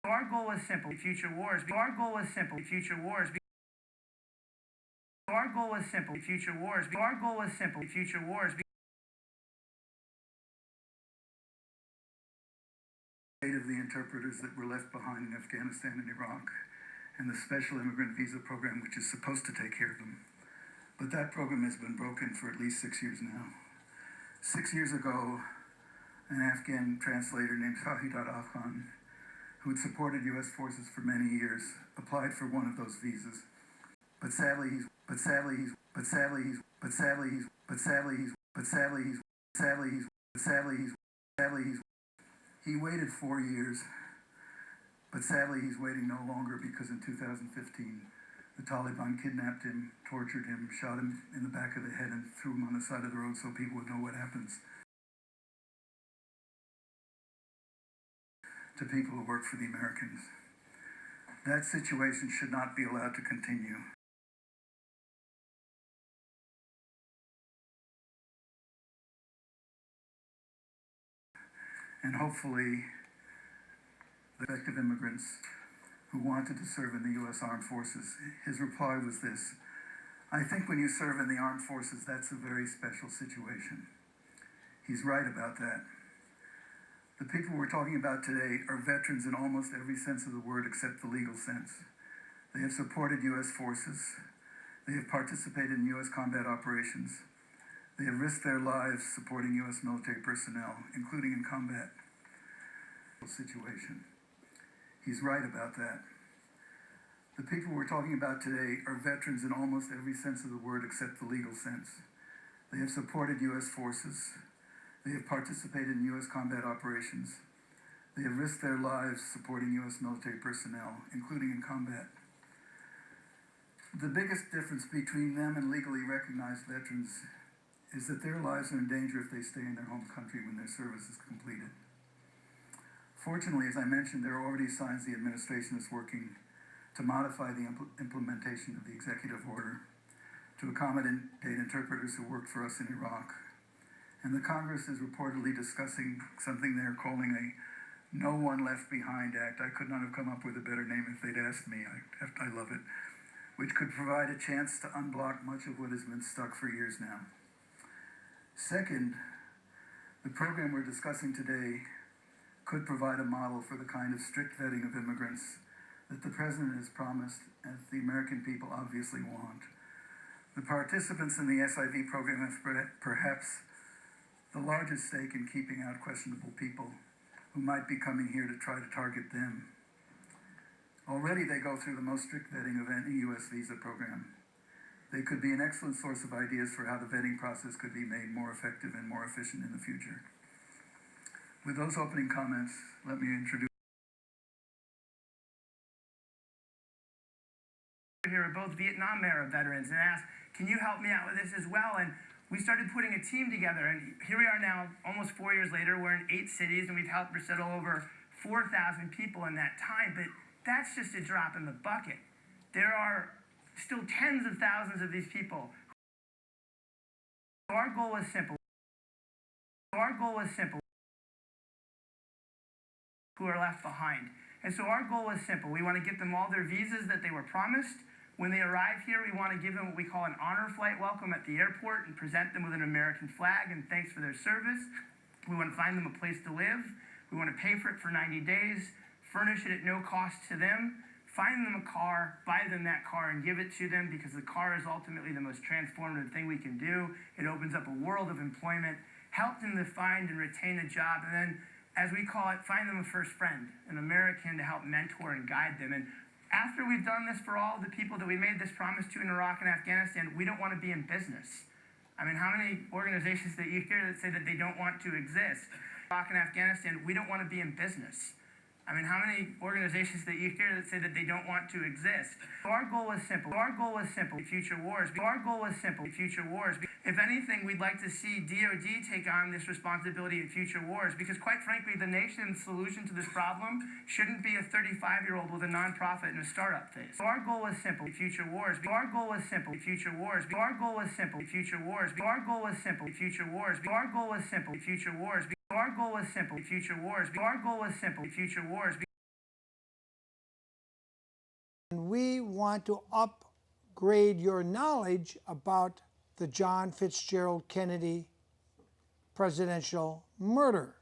Our goal is simple: future wars. Our goal is simple: future wars. Our goal is simple: future wars. Our goal is simple: future wars. Of the interpreters that were left behind in Afghanistan and Iraq, and the special immigrant visa program, which is supposed to take care of them. But that program has been broken for at least 6 years now. 6 years ago, an Afghan translator named C.I.A, who had supported U.S. forces for many years, applied for one of those visas. But sadly, he waited 4 years. But sadly, he's waiting no longer, because in 2015, the Taliban kidnapped him, tortured him, shot him in the back of the head, and threw him on the side of the road so people would know what happens to people who work for the Americans. That situation should not be allowed to continue. And hopefully, the effective immigrants who wanted to serve in the U.S. Armed Forces, his reply was this: "I think when you serve in the armed forces, that's a very special situation." He's right about that. The people we're talking about today are veterans in almost every sense of the word except the legal sense. They have supported U.S. forces. They have participated in U.S. combat operations. They have risked their lives supporting U.S. military personnel, including in combat situation. He's right about that. The people we're talking about today are veterans in almost every sense of the word except the legal sense. They have supported U.S. forces. They have participated in U.S. combat operations. They have risked their lives supporting U.S. military personnel, including in combat. The biggest difference between them and legally recognized veterans is that their lives are in danger if they stay in their home country when their service is completed. Fortunately, as I mentioned, there are already signs the administration is working to modify the implementation of the executive order to accommodate interpreters who worked for us in Iraq. And the Congress is reportedly discussing something they're calling a No One Left Behind Act. I could not have come up with a better name if they'd asked me. I love it. Which could provide a chance to unblock much of what has been stuck for years now. Second, the program we're discussing today could provide a model for the kind of strict vetting of immigrants that the President has promised and the American people obviously want. The participants in the SIV program have perhaps the largest stake in keeping out questionable people who might be coming here to try to target them. Already they go through the most strict vetting of any U.S. visa program. They could be an excellent source of ideas for how the vetting process could be made more effective and more efficient in the future. With those opening comments, let me introduce here are both Vietnam-era veterans, and asked, "Can you help me out with this as well?" And we started putting a team together, and here we are now, almost 4 years later. We're in 8 cities, and we've helped resettle over 4,000 people in that time. But that's just a drop in the bucket. There are still tens of thousands of these people. Our goal is simple. Our goal is simple. Who are left behind. And so our goal is simple. We want to get them all their visas that they were promised. When they arrive here, we want to give them what we call an honor flight welcome at the airport and present them with an American flag and thanks for their service. We want to find them a place to live. We want to pay for it for 90 days, furnish it at no cost to them, find them a car, buy them that car, and give it to them, because the car is ultimately the most transformative thing we can do. It opens up a world of employment, help them to find and retain a job, and then, as we call it, find them a first friend, an American to help mentor and guide them. And after we've done this for all of the people that we made this promise to in Iraq and Afghanistan, we don't want to be in business. I mean, how many organizations that you hear that say that they don't want to exist? Iraq and Afghanistan, we don't want to be in business. I mean, how many organizations that you hear that say that they don't want to exist? Our goal is simple. Our goal is simple. Future wars. Our goal is simple. Future wars. If anything, we'd like to see DOD take on this responsibility in future wars, because quite frankly, the nation's solution to this problem shouldn't be a 35-year-old with a nonprofit and a startup phase. Our goal is simple. Future wars. Our goal is simple. Future wars. Our goal is simple. Future wars. Our goal is simple. Future wars. Our goal is simple. Future wars. Our goal is simple. Future wars. Our goal is simple. Future wars. We want to upgrade your knowledge about the John Fitzgerald Kennedy presidential murder.